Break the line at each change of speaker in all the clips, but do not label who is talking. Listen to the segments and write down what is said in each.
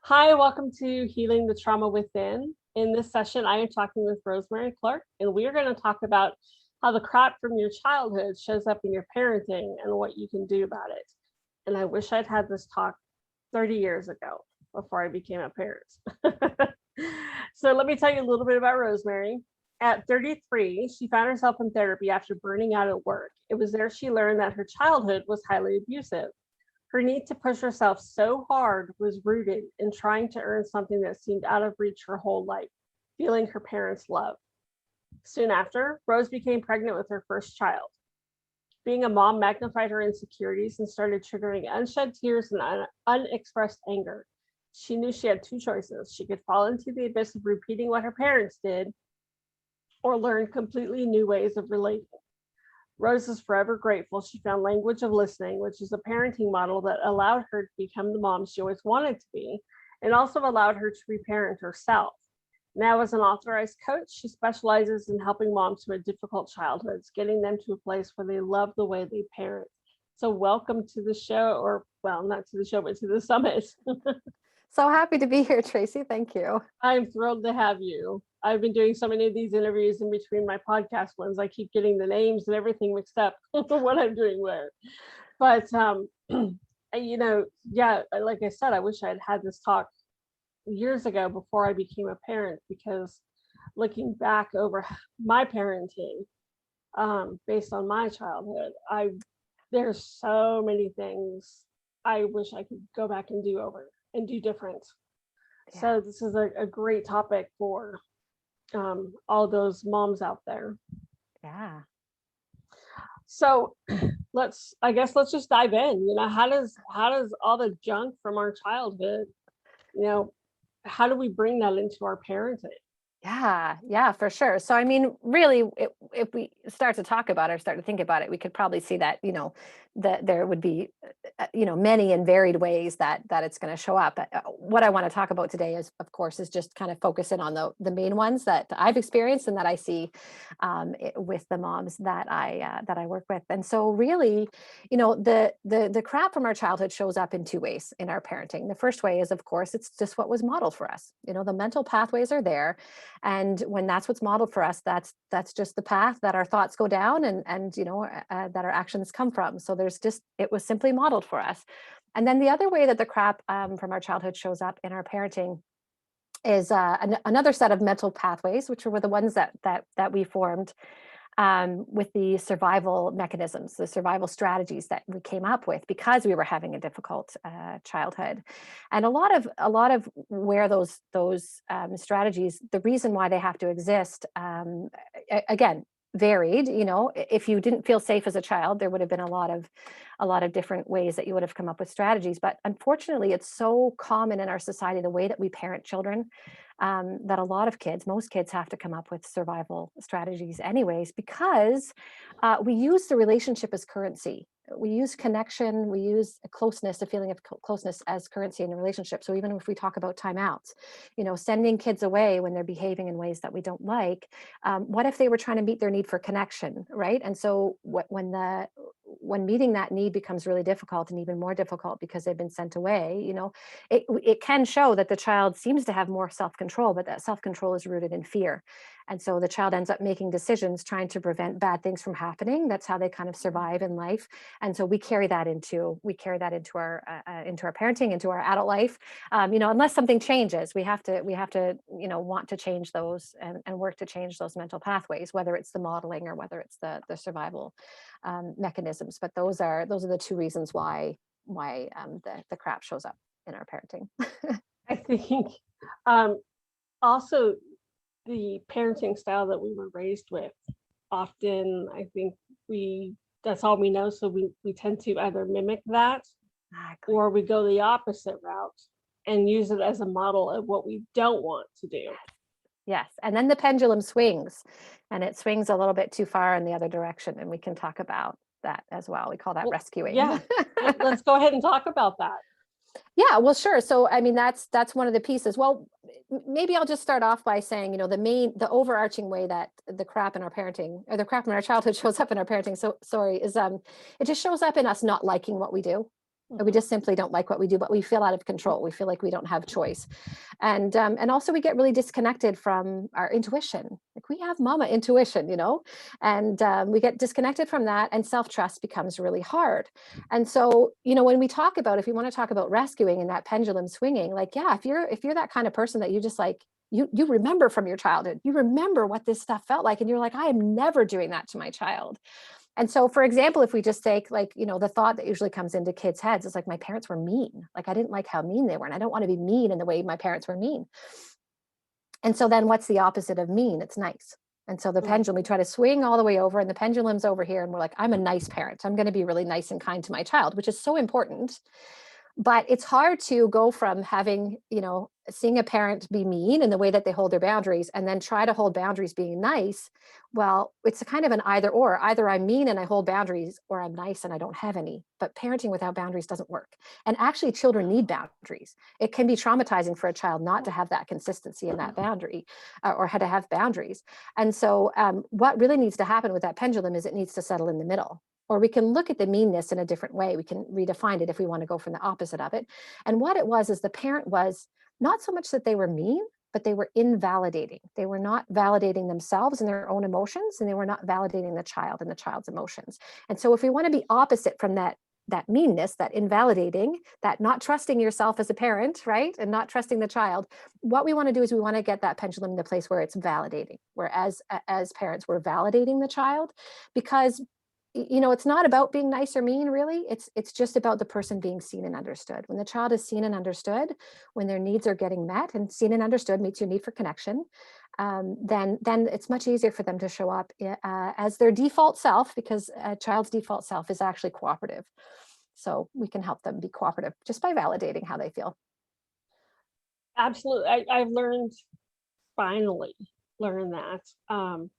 Hi, welcome to Healing the Trauma Within. In this session, I am talking with Rosemary Clark, and we are going to talk about how the crap from your childhood shows up in your parenting and what you can do about it. And I wish I'd had this talk 30 years ago before I became a parent. So let me tell you a little bit about Rosemary. At 33, she found herself in therapy after burning out at work. It was there she learned that her childhood was highly abusive. Her need to push herself so hard was rooted in trying to earn something that seemed out of reach her whole life, feeling her parents' love. Soon after, Rose became pregnant with her first child. Being a mom magnified her insecurities and started triggering unshed tears and unexpressed anger. She knew she had two choices. She could fall into the abyss of repeating what her parents did or learn completely new ways of relating. Rose is forever grateful she found language of listening, which is a parenting model that allowed her to become the mom she always wanted to be, and also allowed her to reparent herself. Now, as an authorized coach, she specializes in helping moms who had difficult childhoods, getting them to a place where they love the way they parent. So welcome to the show, or well, not to the show, but to the summit.
So happy to be here, Tracy. Thank you.
I'm thrilled to have you. I've been doing so many of these interviews in between my podcast ones. I keep getting the names and everything mixed up what I'm doing where. But yeah, like I said, I wish I had had this talk years ago before I became a parent, because looking back over my parenting, based on my childhood, there's so many things I wish I could go back and do over and do different.
Yeah.
So this is a great topic for all those moms out there.
Yeah.
So let's just dive in. How does all the junk from our childhood, how do we bring that into our parenting?
Yeah, for sure. So, I mean, really, if we start to talk about it or start to think about it, we could probably see that, that there would be, many and varied ways that it's going to show up. What I want to talk about today is, of course, is just kind of focus in on the main ones that I've experienced and that I see with the moms that I work with. And so, really, the crap from our childhood shows up in two ways in our parenting. The first way is, of course, it's just what was modeled for us. The mental pathways are there. And when that's what's modeled for us, that's just the path that our thoughts go down and that our actions come from. So it was simply modeled for us. And then the other way that the crap from our childhood shows up in our parenting is another set of mental pathways, which were the ones that we formed with the survival mechanisms, the survival strategies that we came up with because we were having a difficult childhood. And a lot of where those strategies, the reason why they have to exist, again, varied. If you didn't feel safe as a child, there would have been a lot of different ways that you would have come up with strategies. But unfortunately, it's so common in our society, the way that we parent children, that a lot of kids, most kids, have to come up with survival strategies anyways, because we use the relationship as currency. We use connection, we use closeness, a feeling of closeness as currency in a relationship. So even if we talk about timeouts, sending kids away when they're behaving in ways that we don't like, what if they were trying to meet their need for connection, right? And so when meeting that need becomes really difficult, and even more difficult because they've been sent away, it can show that the child seems to have more self-control, but that self-control is rooted in fear. And so the child ends up making decisions trying to prevent bad things from happening. That's how they kind of survive in life. And so we carry that into our parenting, into our adult life. Unless something changes, we have to want to change those and work to change those mental pathways, whether it's the modeling or whether it's the survival mechanisms. But those are the two reasons why the crap shows up in our parenting.
I think also the parenting style that we were raised with, often I think that's all we know. So we tend to either mimic that or we go the opposite route and use it as a model of what we don't want to do.
Yes. And then the pendulum swings, and it swings a little bit too far in the other direction. And we can talk about that as well. We call that rescuing.
Yeah. Let's go ahead and talk about that.
Yeah, well, sure. So, I mean, that's one of the pieces. Well, maybe I'll just start off by saying, the overarching way that the crap in our parenting, or the crap in our childhood, shows up in our parenting. So, sorry, is it just shows up in us not liking what we do. We just simply don't like what we do, but we feel out of control. We feel like we don't have choice. And also we get really disconnected from our intuition. Like we have mama intuition, and we get disconnected from that, and self-trust becomes really hard. And so, when we talk about, if you want to talk about rescuing and that pendulum swinging, like, yeah, if you're that kind of person that you just like, you remember from your childhood, you remember what this stuff felt like, and you're like, I am never doing that to my child. And so, for example, if we just take, like, the thought that usually comes into kids' heads is like, my parents were mean. Like, I didn't like how mean they were. And I don't want to be mean in the way my parents were mean. And so then what's the opposite of mean? It's nice. And so the pendulum, we try to swing all the way over, and the pendulum's over here. And we're like, I'm a nice parent. I'm going to be really nice and kind to my child, which is so important. But it's hard to go from having, seeing a parent be mean in the way that they hold their boundaries, and then try to hold boundaries being nice. Well, it's a kind of an either or. Either I'm mean and I hold boundaries, or I'm nice and I don't have any. But parenting without boundaries doesn't work. And actually, children need boundaries. It can be traumatizing for a child not to have that consistency in that boundary, or how to have boundaries. And so what really needs to happen with that pendulum is it needs to settle in the middle. Or we can look at the meanness in a different way. We can redefine it if we want to go from the opposite of it. And what it was is the parent was not so much that they were mean, but they were invalidating. They were not validating themselves and their own emotions, and they were not validating the child and the child's emotions. And so if we want to be opposite from that meanness, that invalidating, that not trusting yourself as a parent, right? And not trusting the child, what we want to do is we want to get that pendulum in the place where it's validating, where as parents, we're validating the child, because it's not about being nice or mean, really. It's just about the person being seen and understood. When the child is seen and understood, when their needs are getting met, and seen and understood meets your need for connection, then it's much easier for them to show up as their default self, because a child's default self is actually cooperative. So we can help them be cooperative just by validating how they feel.
Absolutely. I've finally learned that,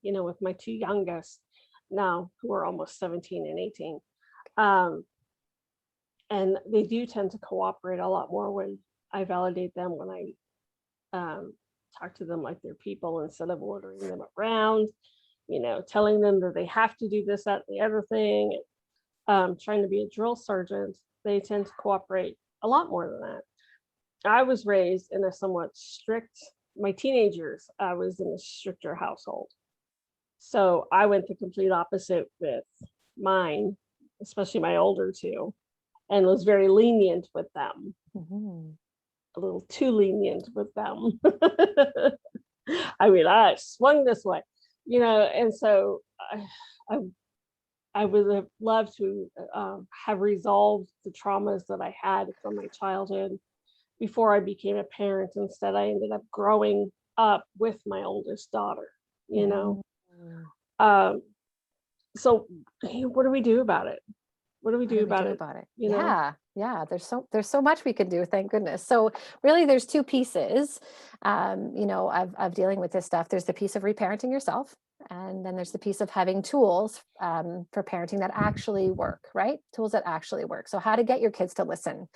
with my two youngest now, who are almost 17 and 18. And they do tend to cooperate a lot more when I validate them, when I talk to them like they're people instead of ordering them around, telling them that they have to do this, that, the other thing, trying to be a drill sergeant. They tend to cooperate a lot more than that. I was raised in a somewhat strict, my teenagers, I was in a stricter household. So I went the complete opposite with mine, especially my older two, and was very lenient with them.
Mm-hmm.
A little too lenient with them. I mean, I swung this way, and so I would have loved to have resolved the traumas that I had from my childhood before I became a parent. Instead, I ended up growing up with my oldest daughter, So what do we do about it? What do we do about it?
Yeah. There's so much we can do. Thank goodness. So really, there's two pieces, of dealing with this stuff. There's the piece of reparenting yourself, and then there's the piece of having tools for parenting that actually work, right? Tools that actually work. So how to get your kids to listen,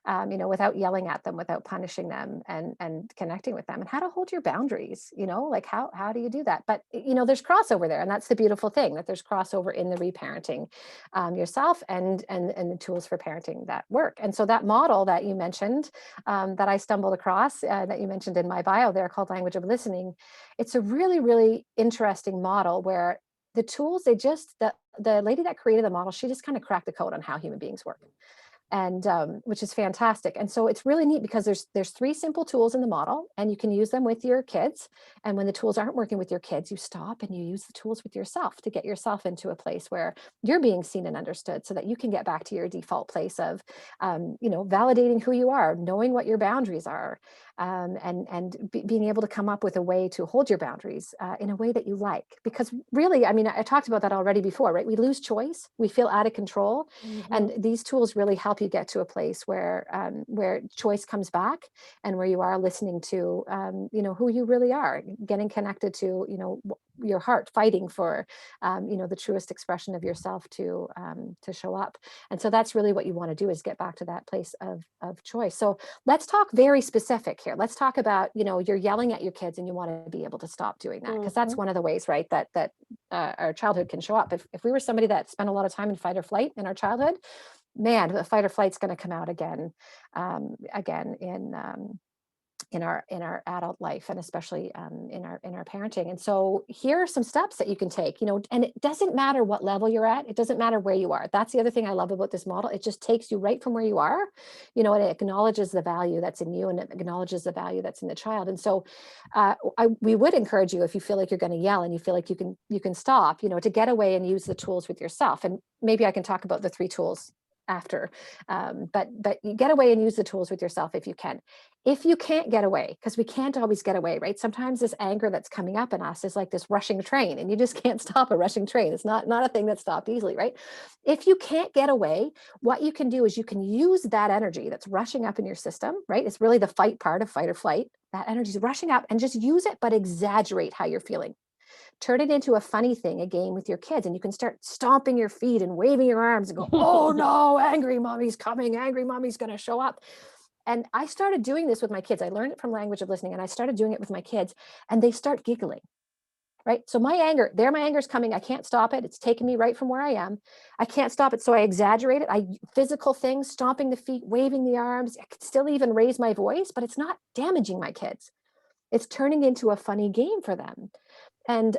without yelling at them, without punishing them, and connecting with them, and how to hold your boundaries, like how do you do that? But, there's crossover there. And that's the beautiful thing, that there's crossover in the reparenting yourself and the tools for parenting that work. And so that model that you mentioned, that I stumbled across, that you mentioned in my bio there, called Language of Listening, it's a really, really interesting model where the tools, the lady that created the model, she just kind of cracked the code on how human beings work. And which is fantastic. And so it's really neat because there's three simple tools in the model, and you can use them with your kids. And when the tools aren't working with your kids, you stop and you use the tools with yourself to get yourself into a place where you're being seen and understood, so that you can get back to your default place of, validating who you are, knowing what your boundaries are, and being able to come up with a way to hold your boundaries in a way that you like. Because really, I mean, I talked about that already before, right? We lose choice, we feel out of control, and these tools really help you get to a place where choice comes back, and where you are listening to who you really are, getting connected to your heart, fighting for the truest expression of yourself to show up. And so that's really what you want to do, is get back to that place of choice. So let's talk very specific here. Let's talk about, you're yelling at your kids and you want to be able to stop doing that, because that's one of the ways, right, that our childhood can show up. If we were somebody that spent a lot of time in fight or flight in our childhood, man, the fight or flight's going to come out again in our adult life, and especially in our parenting. And so here are some steps that you can take, and it doesn't matter what level you're at. It doesn't matter where you are. That's the other thing I love about this model. It just takes you right from where you are, and it acknowledges the value that's in you, and it acknowledges the value that's in the child. And so we would encourage you, if you feel like you're going to yell and you feel like you can stop, to get away and use the tools with yourself. And maybe I can talk about the 3 tools after, but you get away and use the tools with yourself if you can. If you can't get away, because we can't always get away, right? Sometimes this anger that's coming up in us is like this rushing train, and you just can't stop a rushing train. It's not a thing that's stopped easily, right? If you can't get away, what you can do is you can use that energy that's rushing up in your system, right? It's really the fight part of fight or flight. That energy is rushing up, and just use it, but exaggerate how you're feeling. Turn it into a funny thing, a game with your kids, and you can start stomping your feet and waving your arms and go, oh no, angry mommy's coming, angry mommy's going to show up. And I started doing this with my kids. I learned it from Language of Listening, and I started doing it with my kids, and they start giggling, right? So my anger's coming. I can't stop it. It's taking me right from where I am. I can't stop it. So I exaggerate it. Physical things, stomping the feet, waving the arms. I could still even raise my voice, but it's not damaging my kids. It's turning into a funny game for them. And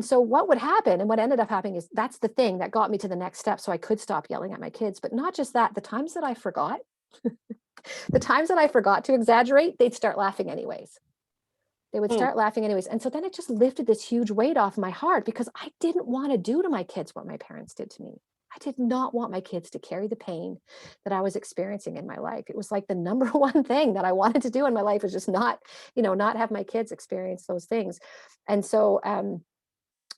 so what would happen, and what ended up happening, is that's the thing that got me to the next step, so I could stop yelling at my kids. But not just that, the times that I forgot, to exaggerate, they'd start laughing anyways. They would start laughing anyways. And so then it just lifted this huge weight off my heart, because I didn't want to do to my kids what my parents did to me. I did not want my kids to carry the pain that I was experiencing in my life. It was like the number one thing that I wanted to do in my life was just not have my kids experience those things. And so,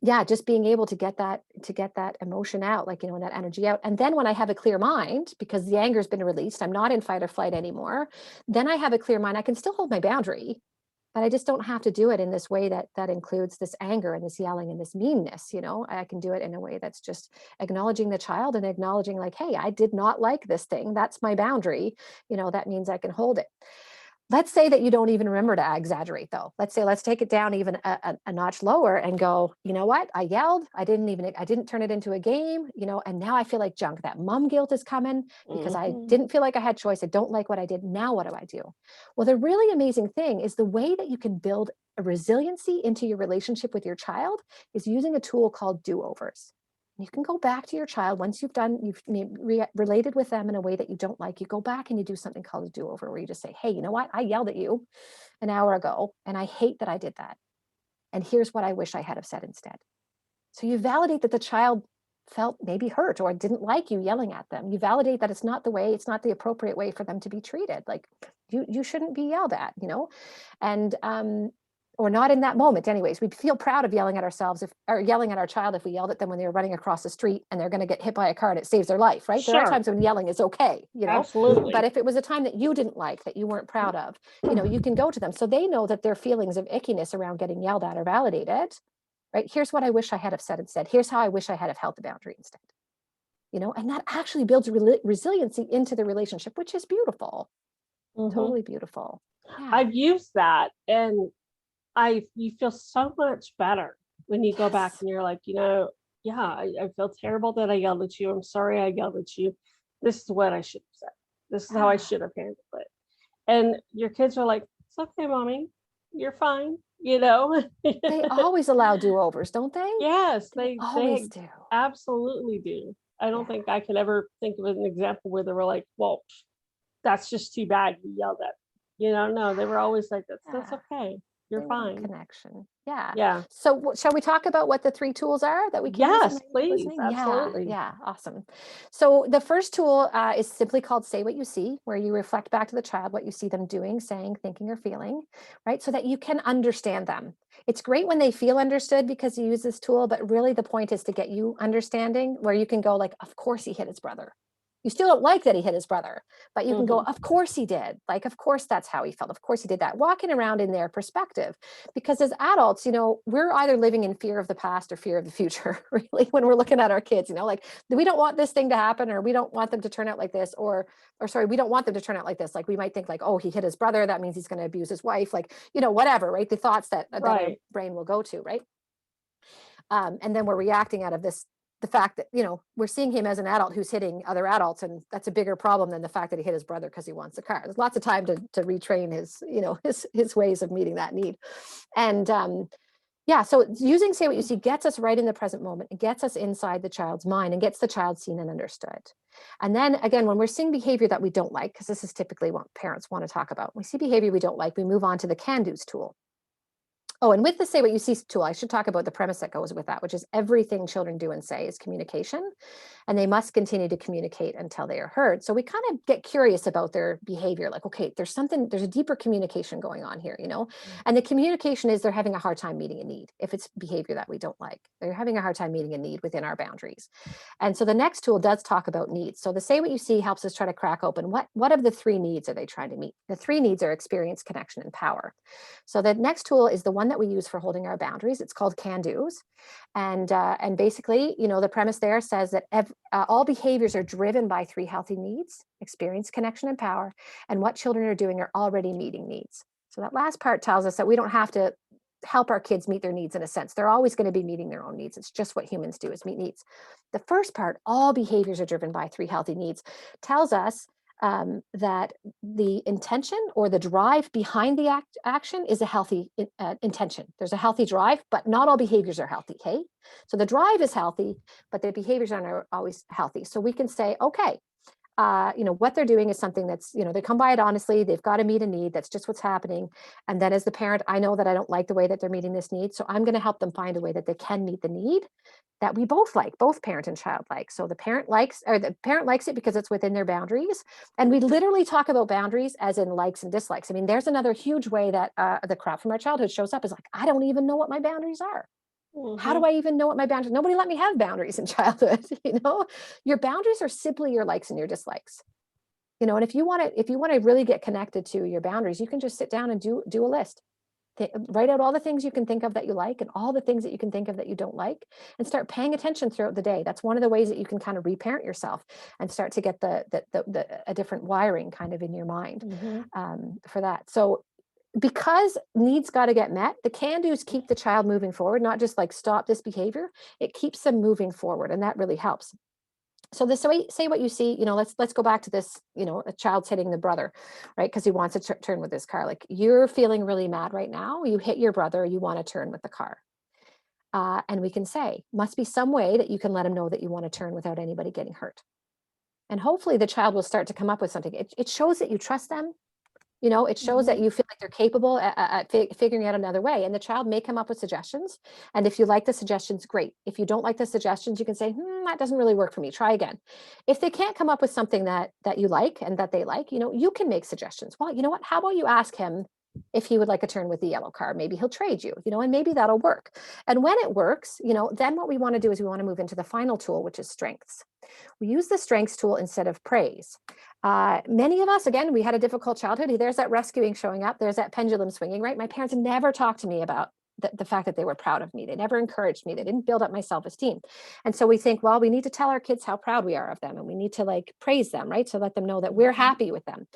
just being able to get that emotion out, and that energy out. And then when I have a clear mind, because the anger's been released, I'm not in fight or flight anymore. Then I have a clear mind. I can still hold my boundary, but I just don't have to do it in this way that includes this anger and this yelling and this meanness. I can do it in a way that's just acknowledging the child and acknowledging, like, hey, I did not like this thing. That's my boundary. That means I can hold it. Let's say that you don't even remember to exaggerate, though. Let's take it down even a notch lower and go, you know what? I yelled. I didn't turn it into a game, and now I feel like junk. That mom guilt is coming because I didn't feel like I had choice. I don't like what I did. Now what do I do? Well, the really amazing thing is the way that you can build a resiliency into your relationship with your child is using a tool called do-overs. You can go back to your child once you've related with them in a way that you don't like. You go back and you do something called a do-over, where you just say, hey, you know what? I yelled at you an hour ago, and I hate that I did that. And here's what I wish I had have said instead. So you validate that the child felt maybe hurt or didn't like you yelling at them. You validate that it's not the appropriate way for them to be treated. Like you shouldn't be yelled at, and or not in that moment. Anyways, we'd feel proud of yelling at ourselves or yelling at our child if we yelled at them when they were running across the street and they're going to get hit by a car and it saves their life, right?
Sure.
There are times when yelling is okay,
Absolutely.
But if it was a time that you didn't like, that you weren't proud of, you can go to them. So they know that their feelings of ickiness around getting yelled at are validated, right? Here's what I wish I had have said instead. Here's how I wish I had have held the boundary instead. And that actually builds resiliency into the relationship, which is beautiful. Totally beautiful.
Yeah. I've used that, and you feel so much better when you go back and you're like, I feel terrible that I yelled at you. I'm sorry I yelled at you. This is what I should have said. This is how I should have handled it. And your kids are like, it's okay, mommy. You're fine.
They always allow do-overs, don't they?
Yes,
they always do.
Absolutely do. I don't think I could ever think of an example where they were like, well, that's just too bad you yelled at me. No, they were always like, that's okay. You're fine.
Connection. Yeah.
Yeah.
So shall we talk about what the 3 tools are that we can
use?
Yes,
please. Absolutely.
Yeah. Awesome. So the first tool is simply called Say What You See, where you reflect back to the child what you see them doing, saying, thinking, or feeling, right? So that you can understand them. It's great when they feel understood because you use this tool, but really the point is to get you understanding, where you can go like, of course he hit his brother. You still don't like that he hit his brother, but you can go, of course he did. Like, of course that's how he felt. Of course he did that. Walking around in their perspective, because as adults, we're either living in fear of the past or fear of the future, really, when we're looking at our kids, like we don't want this thing to happen, or we don't want them to turn out like this, or sorry, we don't want them to turn out like this. Like we might think like, oh, he hit his brother. That means he's going to abuse his wife. Like, whatever, right? The thoughts that our brain will go to, right? And then we're reacting out of the the fact that, we're seeing him as an adult who's hitting other adults, and that's a bigger problem than the fact that he hit his brother because he wants a car. There's lots of time to retrain his, his ways of meeting that need. And yeah, so using Say What You See gets us right in the present moment. It gets us inside the child's mind and gets the child seen and understood. And then again, when we're seeing behavior that we don't like, because this is typically what parents want to talk about, we see behavior we don't like, we move on to the can-dos tool. Oh, and with the Say What You See tool, I should talk about the premise that goes with that, which is everything children do and say is communication, and they must continue to communicate until they are heard. So we kind of get curious about their behavior, like, okay, there's a deeper communication going on here, and the communication is they're having a hard time meeting a need. If it's behavior that we don't like, they're having a hard time meeting a need within our boundaries. And so the next tool does talk about needs. So the Say What You See helps us try to crack open what of the three needs are they trying to meet. The three needs are experience, connection, and power. So the next tool is the one that we use for holding our boundaries. It's called can-dos. And basically, the premise there says that all behaviors are driven by three healthy needs: experience, connection, and power. And what children are doing are already meeting needs. So that last part tells us that we don't have to help our kids meet their needs in a sense. They're always going to be meeting their own needs. It's just what humans do, is meet needs. The first part, all behaviors are driven by three healthy needs, tells us that the intention or the drive behind the action is a healthy intention. There's a healthy drive, but not all behaviors are healthy. Okay, so the drive is healthy, but the behaviors aren't always healthy. So we can say, okay, what they're doing is something that's, they come by it honestly, they've got to meet a need, that's just what's happening. And then as the parent, I know that I don't like the way that they're meeting this need, so I'm going to help them find a way that they can meet the need that we both like, both parent and child like. So the parent likes it because it's within their boundaries. And we literally talk about boundaries as in likes and dislikes. I mean, there's another huge way that the crap from our childhood shows up, is like, I don't even know what my boundaries are. How do I even know what my boundaries? Nobody let me have boundaries in childhood. Your boundaries are simply your likes and your dislikes. And if you want to really get connected to your boundaries, you can just sit down and do a list. Write out all the things you can think of that you like and all the things that you can think of that you don't like, and start paying attention throughout the day. That's one of the ways that you can kind of reparent yourself and start to get a different wiring kind of in your mind for that. So because needs got to get met, the can-dos keep the child moving forward, not just like stop this behavior. It keeps them moving forward, and that really helps. So this Say What You See, let's go back to this, a child's hitting the brother, right? Because he wants to turn with his car. Like, you're feeling really mad right now. You hit your brother, you want to turn with the car. And we can say, must be some way that you can let him know that you want to turn without anybody getting hurt. And hopefully the child will start to come up with something. It shows that you trust them. It shows that you feel like they're capable at figuring out another way. And the child may come up with suggestions. And if you like the suggestions, great. If you don't like the suggestions, you can say, that doesn't really work for me. Try again. If they can't come up with something that you like and that they like, you can make suggestions. Well, you know what? How about you ask him if he would like a turn with the yellow car? Maybe he'll trade you, and maybe that'll work. And when it works, then what we want to do is we want to move into the final tool, which is strengths. We use the strengths tool instead of praise. Many of us, again, we had a difficult childhood. There's that rescuing showing up. There's that pendulum swinging, right? My parents never talked to me about the fact that they were proud of me. They never encouraged me. They didn't build up my self-esteem. And so we think, well, we need to tell our kids how proud we are of them, and we need to praise them, right? So let them know that we're happy with them.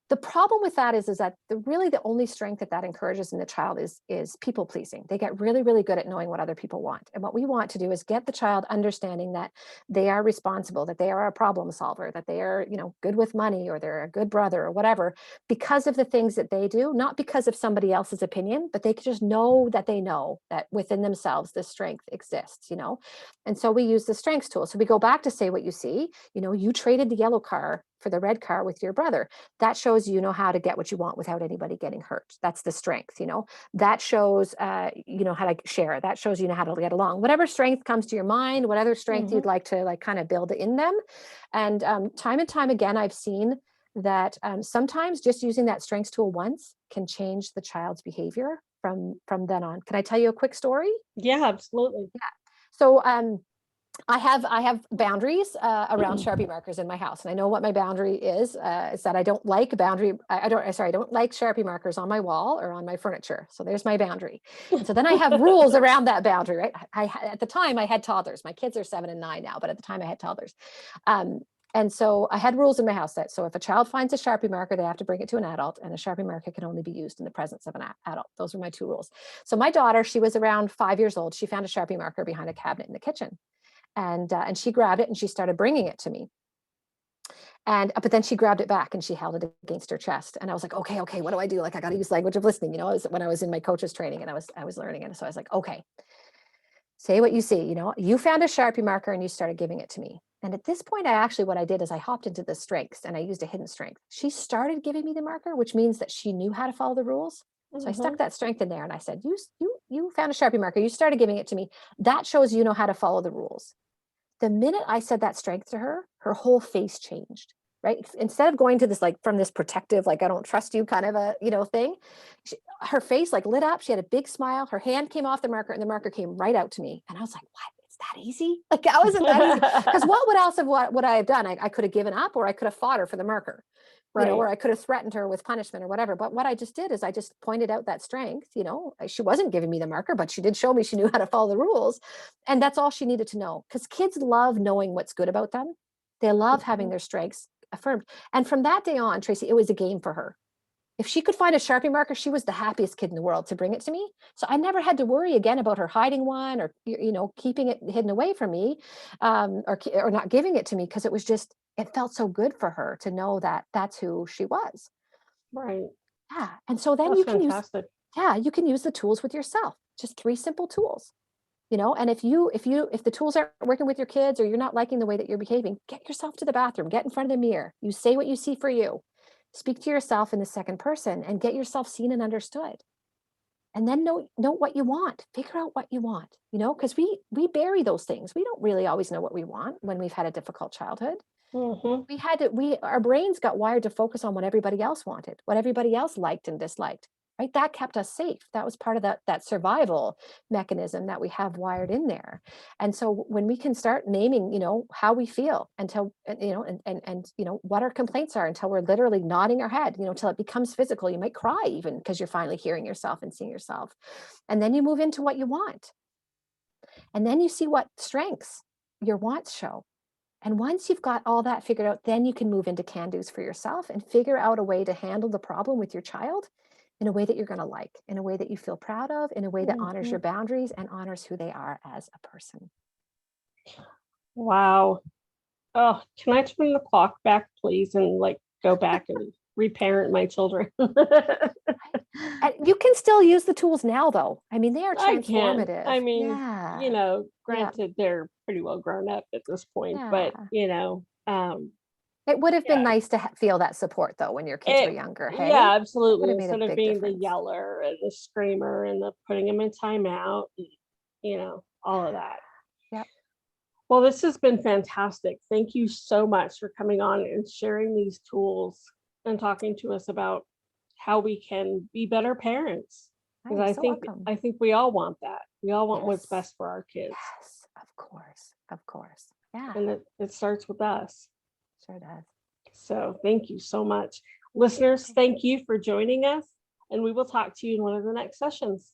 The problem with that is that the only strength that encourages in the child is people pleasing. They get really, really good at knowing what other people want. And what we want to do is get the child understanding that they are responsible, that they are a problem solver, that they are, good with money, or they're a good brother or whatever, because of the things that they do, not because of somebody else's opinion, but they can just know that within themselves, this strength exists, And so we use the strengths tool. So we go back to Say What You See. You traded the yellow car for the red car with your brother. That shows how to get what you want without anybody getting hurt. That's the strength. That shows how to share. That shows how to get along. Whatever strength comes to your mind, whatever strength you'd like to kind of build in them. And time and time again, I've seen that sometimes just using that strengths tool once can change the child's behavior from then on. Can I tell you a quick story?
Yeah, absolutely.
Yeah. So I have boundaries around Sharpie markers in my house, and I know what my boundary is that I don't like I don't like Sharpie markers on my wall or on my furniture. So there's my boundary. And so then I have rules around that boundary, right? At the time I had toddlers. My kids are 7 and 9 now, but at the time I had toddlers. And so I had rules in my house so if a child finds a Sharpie marker, they have to bring it to an adult, and a Sharpie marker can only be used in the presence of an adult. Those were my 2 rules. So my daughter, she was around 5 years old. She found a Sharpie marker behind a cabinet in the kitchen. And she grabbed it and she started bringing it to me. But then she grabbed it back and she held it against her chest. And I was like, okay, what do I do? Like, I got to use language of listening. When I was in my coach's training and I was learning. And so I was like, okay, say what you see. You found a Sharpie marker and you started giving it to me. And at this point, what I did is I hopped into the strengths and I used a hidden strength. She started giving me the marker, which means that she knew how to follow the rules. So I stuck that strength in there and I said, you found a Sharpie marker. You started giving it to me. That shows you know how to follow the rules. The minute I said that strength to her, her whole face changed, right? Instead of going to this, like, from this protective, like, I don't trust you kind of a, thing, her face like lit up. She had a big smile. Her hand came off the marker and the marker came right out to me. And I was like, what? It's that easy? Like, how isn't that easy? Because what would I have done? I could have given up, or I could have fought her for the marker.
Right.
Or I could have threatened her with punishment or whatever. But what I just did is I just pointed out that strength. She wasn't giving me the marker, but she did show me she knew how to follow the rules. And that's all she needed to know, because kids love knowing what's good about them. They love having their strengths affirmed. And from that day on, Tracy, it was a game for her. If she could find a Sharpie marker, she was the happiest kid in the world to bring it to me. So I never had to worry again about her hiding one, or, keeping it hidden away from me, or not giving it to me, because it felt so good for her to know that that's who she was.
Right.
Yeah. And so then
That's
you can
fantastic.
you can use the tools with yourself, just 3 simple tools. And if the tools aren't working with your kids, or you're not liking the way that you're behaving, get yourself to the bathroom, get in front of the mirror. You say what you see for you. Speak to yourself in the second person and get yourself seen and understood. And then know what you want. Figure out what you want, because we bury those things. We don't really always know what we want when we've had a difficult childhood. Our brains got wired to focus on what everybody else wanted, what everybody else liked and disliked. Right? That kept us safe. That was part of that survival mechanism that we have wired in there. And so when we can start naming, how we feel, until, and what our complaints are, until we're literally nodding our head, till it becomes physical. You might cry even because you're finally hearing yourself and seeing yourself. And then you move into what you want. And then you see what strengths your wants show. And once you've got all that figured out, then you can move into can-dos for yourself and figure out a way to handle the problem with your child in a way that you're going to like, in a way that you feel proud of, in a way that honors your boundaries and honors who they are as a person.
Wow. Oh, can I turn the clock back, please, and go back and reparent my children?
And you can still use the tools now, though. I mean, they are transformative.
I mean, granted, they're pretty well grown up at this point, but
it would have been nice to feel that support, though, when your kids were younger. Hey?
Yeah, absolutely. Instead of being the yeller and the screamer and the putting them in timeout, all of that.
Yep.
Well, this has been fantastic. Thank you so much for coming on and sharing these tools and talking to us about how we can be better parents. Because I think we all want that. We all want what's best for our kids.
Yes, of course. Yeah.
And it starts with us.
Sure does.
So thank you so much. Listeners, thank you for joining us, and we will talk to you in one of the next sessions.